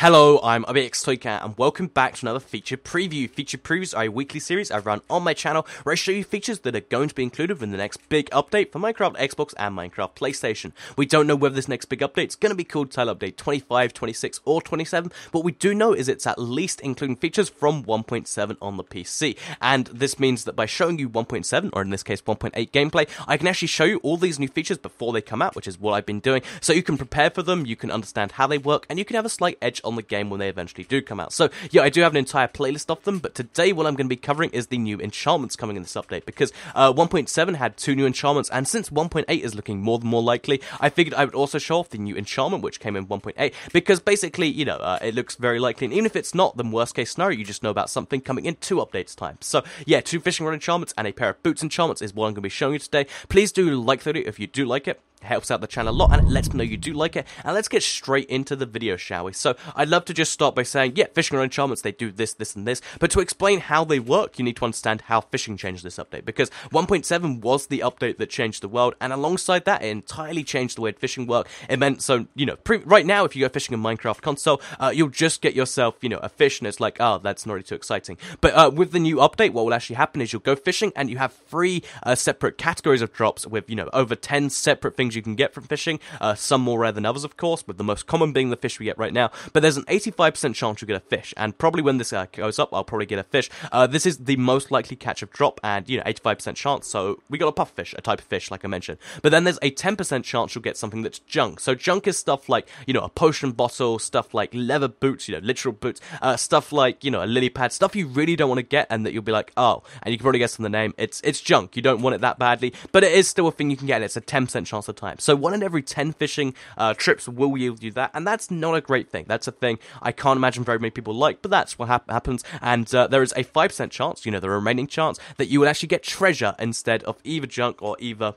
Hello, I'm ABXToyCat, and welcome back to another feature preview. Feature previews are a weekly series I run on my channel where I show you features that are going to be included in the next big update for Minecraft Xbox and Minecraft PlayStation. We don't know whether this next big update is going to be called Title Update 25, 26, or 27, but what we do know is it's at least including features from 1.7 on the PC. And this means that by showing you 1.7, or in this case 1.8 gameplay, I can actually show you all these new features before they come out, which is what I've been doing, so you can prepare for them, you can understand how they work, and you can have a slight edge on the game when they eventually do come out. So yeah, I do have an entire playlist of them, but today what I'm going to be covering is the new enchantments coming in this update, because 1.7 had 2 new enchantments, and since 1.8 is looking more than more likely, I figured I would also show off the new enchantment which came in 1.8, because basically, you know, it looks very likely, and even if it's not, then worst case scenario, you just know about something coming in 2 updates time. So yeah, 2 fishing rod enchantments and a pair of boots enchantments is what I'm going to be showing you today. Please do like the video if you do like it. It helps out the channel a lot, and it lets me know you do like it. And let's get straight into the video, shall we? So I'd love to just start by saying, yeah, fishing rod enchantments, they do this, this, and this. But to explain how they work, you need to understand how fishing changed this update, because 1.7 was the update that changed the world, and alongside that, it entirely changed the way fishing worked. It meant, so, you know, right now, if you go fishing in Minecraft console, you'll just get yourself, you know, a fish, and it's like, oh, that's not really too exciting. But with the new update, what will actually happen is you'll go fishing, and you have 3 separate categories of drops with, you know, over 10 separate things you can get from fishing. Some more rare than others, of course, with the most common being the fish we get right now. But there's an 85% chance you'll get a fish, and probably when this goes up, I'll probably get a fish. This is the most likely catch of drop, and, you know, 85% chance, so we got a pufferfish, a type of fish, like I mentioned. But then there's a 10% chance you'll get something that's junk. So junk is stuff like, you know, a potion bottle, stuff like leather boots, you know, literal boots, stuff like, you know, a lily pad, stuff you really don't want to get, and that you'll be like, oh, and you can probably guess from the name, it's junk. You don't want it that badly, but it is still a thing you can get, and it's a 10% chance of time. So 1 in every 10 fishing trips will yield you that, and that's not a great thing. That's a thing I can't imagine very many people like, but that's what happens. And there is a 5% chance, you know, the remaining chance, that you will actually get treasure instead of either junk or either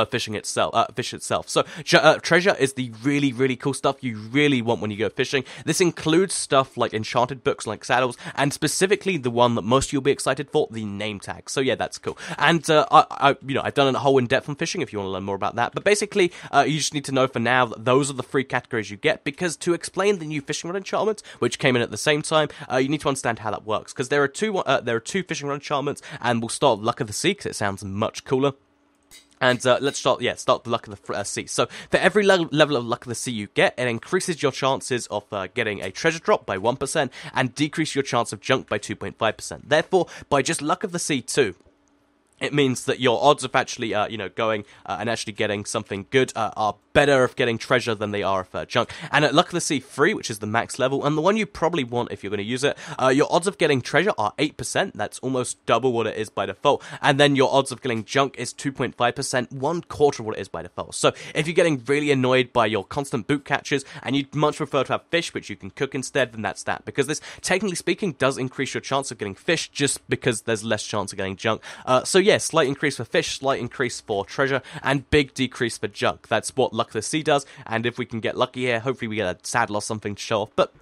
fish itself. So treasure is the really, really cool stuff you really want when you go fishing. This includes stuff like enchanted books, like saddles, and specifically the one that most of you'll be excited for, the name tag. So yeah, that's cool. And I've done a whole in-depth on fishing if you want to learn more about that. But basically, you just need to know for now that those are the 3 categories you get, because to explain the new fishing rod enchantments, which came in at the same time, you need to understand how that works. Because there are two fishing rod enchantments, and we'll start with Luck of the Sea because it sounds much cooler. And let's start the Luck of the Sea. So for every level of Luck of the Sea you get, it increases your chances of getting a treasure drop by 1% and decrease your chance of junk by 2.5%. Therefore, by just Luck of the Sea 2, it means that your odds of actually, going and actually getting something good are better of getting treasure than they are of junk. And at Luck of the Sea 3, which is the max level, and the one you probably want if you're going to use it, your odds of getting treasure are 8%. That's almost double what it is by default. And then your odds of getting junk is 2.5%, 1/4 of what it is by default. So if you're getting really annoyed by your constant boot catches, and you'd much prefer to have fish, which you can cook instead, then that's that. Because this, technically speaking, does increase your chance of getting fish, just because there's less chance of getting junk. So yeah, slight increase for fish, slight increase for treasure, and big decrease for junk. That's what Luck of the Sea does, and if we can get lucky here, hopefully we get a saddle or something to show off, but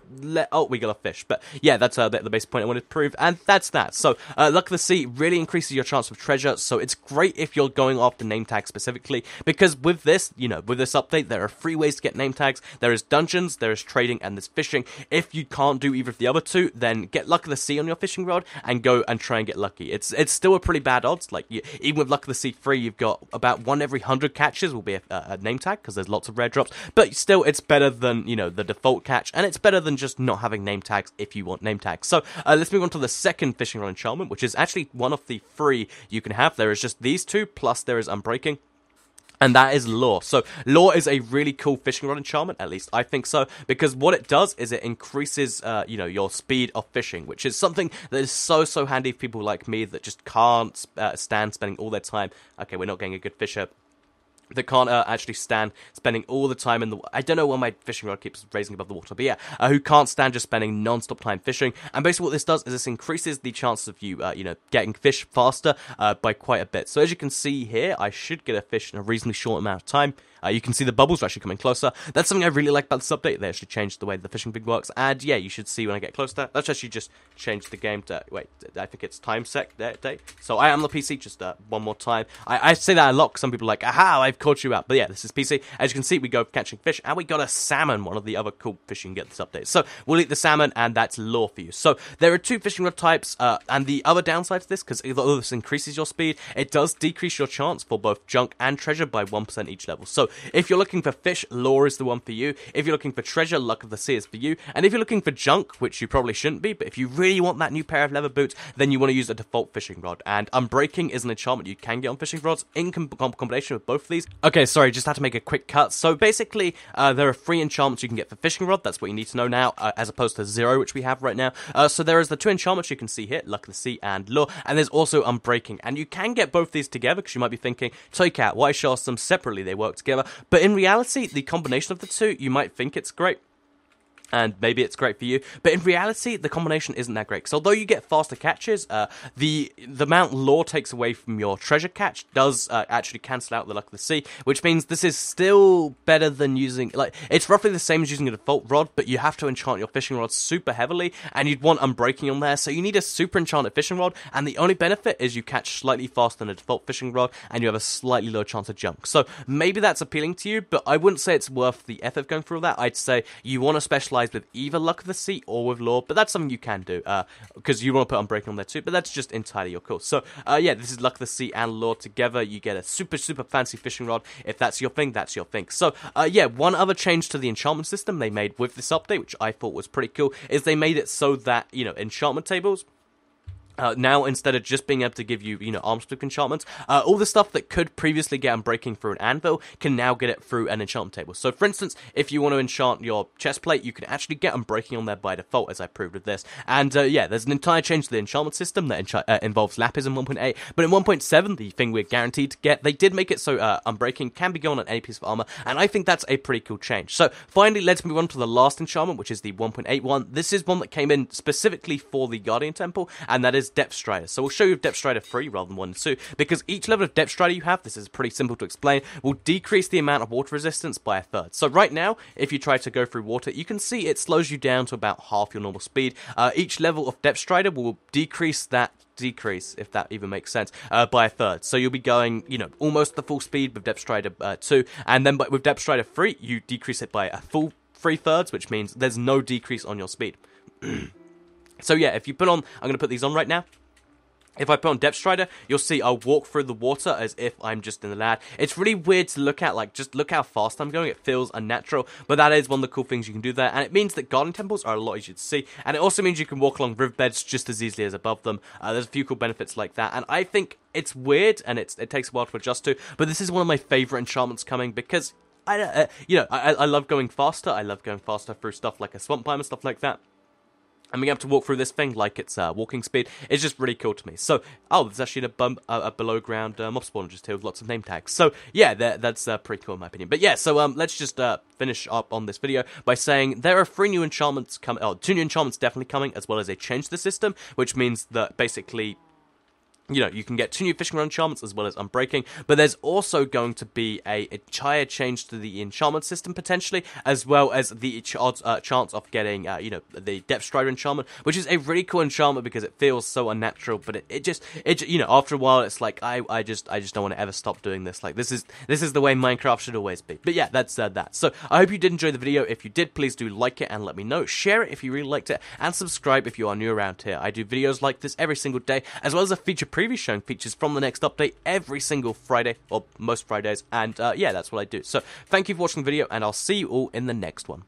we got a fish. But yeah, that's the basic point I wanted to prove, and that's that. So Luck of the Sea really increases your chance of treasure, so it's great if you're going after name tags specifically, because with this, you know, with this update, there are 3 ways to get name tags. There is dungeons, there is trading, and there's fishing. If you can't do either of the other 2, then get Luck of the Sea on your fishing rod and go and try and get lucky. It's still a pretty bad odds. Like, even with Luck of the Sea 3, you've got about 1 every 100 catches will be a name tag, because there's lots of rare drops, but still, it's better than, you know, the default catch, and it's better than just not having name tags if you want name tags. So let's move on to the second fishing rod enchantment, which is actually one of the 3 you can have. There is just these 2, plus there is Unbreaking, and that is Lure. So Lure is a really cool fishing rod enchantment, at least I think so, because what it does is it increases, your speed of fishing, which is something that is so handy for people like me that just can't stand spending all their time. Okay, we're not getting a good fisher. That can't actually stand spending all the time in the... I don't know why my fishing rod keeps raising above the water, but yeah, who can't stand just spending non-stop time fishing. And basically what this does is this increases the chances of you, getting fish faster by quite a bit. So as you can see here, I should get a fish in a reasonably short amount of time. You can see the bubbles are actually coming closer. That's something I really like about this update. They actually changed the way the fishing thing works. And yeah, you should see when I get close to that. Let's actually just change the game to... Wait, I think it's time set date. So I am the PC, just one more time. I say that a lot because some people are like, aha, I've caught you out. But yeah, this is PC. As you can see, we go catching fish, and we got a salmon, one of the other cool fish you can get this update. So we'll eat the salmon, and that's lure for you. So there are 2 fishing rod types, and the other downside to this, because although this increases your speed, it does decrease your chance for both junk and treasure by 1% each level. So if you're looking for fish, lure is the one for you. If you're looking for treasure, luck of the sea is for you. And if you're looking for junk, which you probably shouldn't be, but if you really want that new pair of leather boots, then you want to use a default fishing rod. And unbreaking is an enchantment you can get on fishing rods in combination with both of these. Okay, sorry, just had to make a quick cut. So basically, there are 3 enchantments you can get for fishing rod. That's what you need to know now, as opposed to 0, which we have right now. So there is the 2 enchantments you can see here, luck of the sea and lure, and there's also unbreaking. And you can get both these together, because you might be thinking, Toycat, why show us them separately? They work together. But in reality, the combination of the 2, you might think it's great, and maybe it's great for you, but in reality, the combination isn't that great. Because although you get faster catches, the amount lure takes away from your treasure catch does actually cancel out the luck of the sea, which means this is still better than using, like, it's roughly the same as using a default rod, but you have to enchant your fishing rod super heavily, and you'd want unbreaking on there, so you need a super enchanted fishing rod, and the only benefit is you catch slightly faster than a default fishing rod, and you have a slightly lower chance of junk. So maybe that's appealing to you, but I wouldn't say it's worth the effort of going through all that. I'd say you want to specialize with either luck of the sea or with lure, but that's something you can do, because you want to put unbreaking on there too, but that's just entirely your call. So yeah, this is luck of the sea and lure together. You get a super fancy fishing rod. If that's your thing, that's your thing. So yeah, one other change to the enchantment system they made with this update, which I thought was pretty cool, is they made it so that, you know, enchantment tables, now, instead of just being able to give you, arm split enchantments, all the stuff that could previously get unbreaking through an anvil can now get it through an enchantment table. So, for instance, if you want to enchant your chest plate, you can actually get unbreaking on there by default, as I proved with this. And, yeah, there's an entire change to the enchantment system that involves lapis in 1.8, but in 1.7, the thing we're guaranteed to get, they did make it so unbreaking can be gone on any piece of armor, and I think that's a pretty cool change. So, finally, let's move on to the last enchantment, which is the 1.8 one. This is one that came in specifically for the Guardian Temple, and that is Depth Strider. So we'll show you Depth Strider 3 rather than 1 and 2, because each level of Depth Strider you have, this is pretty simple to explain, will decrease the amount of water resistance by 1/3. So right now, if you try to go through water, you can see it slows you down to about half your normal speed. Each level of Depth Strider will decrease, if that even makes sense, by 1/3. So you'll be going, almost the full speed with Depth Strider 2, and then with Depth Strider 3, you decrease it by a full 3/3, which means there's no decrease on your speed. So yeah, if you put on, I'm going to put these on right now. If I put on Depth Strider, you'll see I'll walk through the water as if I'm just in the land. It's really weird to look at, like, just look how fast I'm going. It feels unnatural, but that is one of the cool things you can do there. And it means that garden temples are a lot easier to see. And it also means you can walk along riverbeds just as easily as above them. There's a few cool benefits like that. And I think it's weird, and it takes a while to adjust to, but this is one of my favorite enchantments coming, because, I love going faster. I love going faster through stuff like a swamp biome and stuff like that. And being able to walk through this thing like it's walking speed is just really cool to me. So, there's actually a below ground mob spawner just here with lots of name tags. So, yeah, that's pretty cool in my opinion. But yeah, so let's just finish up on this video by saying there are 3 new enchantments coming. 2 new enchantments definitely coming, as well as a change to the system, which means that basically, you can get 2 new fishing rod enchantments as well as unbreaking, but there's also going to be a entire change to the enchantment system potentially, as well as the chance of getting, the Depth Strider enchantment, which is a really cool enchantment because it feels so unnatural, but it just after a while it's like I just don't want to ever stop doing this. Like this is the way Minecraft should always be. But yeah, that's that. So I hope you did enjoy the video. If you did, please do like it and let me know. Share it if you really liked it, and subscribe if you are new around here. I do videos like this every single day, as well as a feature preview showing features from the next update every single Friday, or most Fridays, and yeah, that's what I do. So thank you for watching the video, and I'll see you all in the next one.